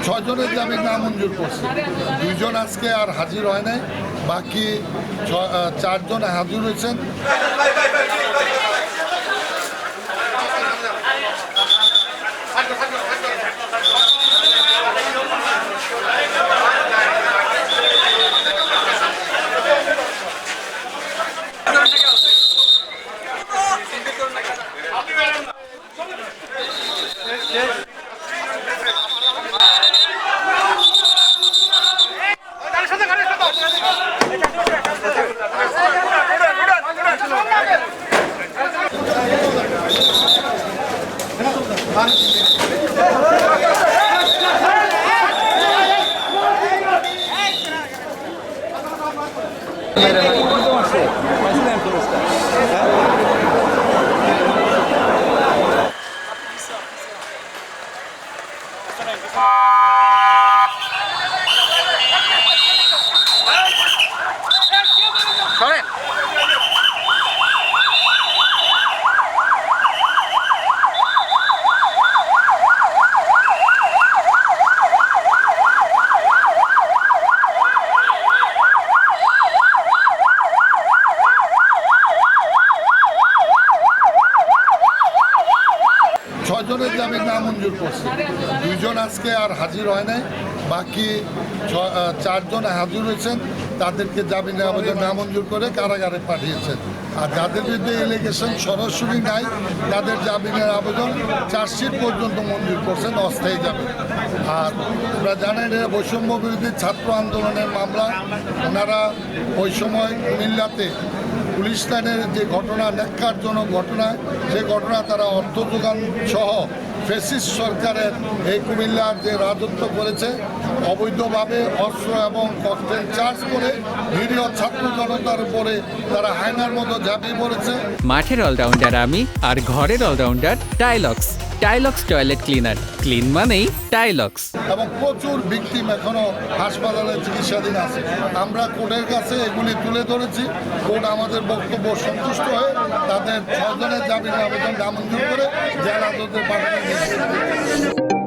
ছয়জনের জামিন নামঞ্জুর করছে, 2 জন আজকে আর হাজির হয় নাই, বাকি 4 জন হাজির হয়েছেন। ছয়জনের জামিন নামঞ্জুর করছে, 2 জন আজকে আর হাজির হয় নাই, বাকি 4 জন হাজির হয়েছেন। তাদেরকে জামিনের আবেদন নামঞ্জুর করে কারাগারে পাঠিয়েছেন। আর যাদের বিরুদ্ধে এলিগেশন সরাসরি নাই, তাদের জামিনের আবেদন চার্জশিট পর্যন্ত মঞ্জুর করছেন, অস্থায়ী জামিন। আর আপনারা জানেন, এরা বৈষম্য বিরোধী ছাত্র আন্দোলনের মামলা। ওনারা ওই সময় কুমিল্লাতে পুলিশ লাইনের যে ঘটনা, ন্যাক্কারজনক ঘটনা, সেই ঘটনা তারা অর্থ যোগান সহ ফ্যাসিস্ট সরকারের এই কুমিল্লার যে রাজত্ব করেছে, অবৈধভাবে অস্ত্র এবং ককটেল চার্জ করে নিরীহ ছাত্র জনতার উপরে তারা হায়নার মতো ঝাঁপিয়ে পড়েছে। মাঠের অলরাউন্ডার আমি, আর ঘরের allrounder Tilex. Tilex toilet cleaner, clean মানেই টাইলক্স। এবং প্রচুর ভিকটিম এখনো হাসপাতালে চিকিৎসাধীন আছে। আমরা কোর্টের কাছে এগুলি তুলে ধরেছি। কোর্ট আমাদের বক্তব্য সন্তুষ্ট হয়ে তাদের 6 জনের জামিনের আবেদন নামঞ্জুর করে জেল হাজতে পাঠানো হয়েছে।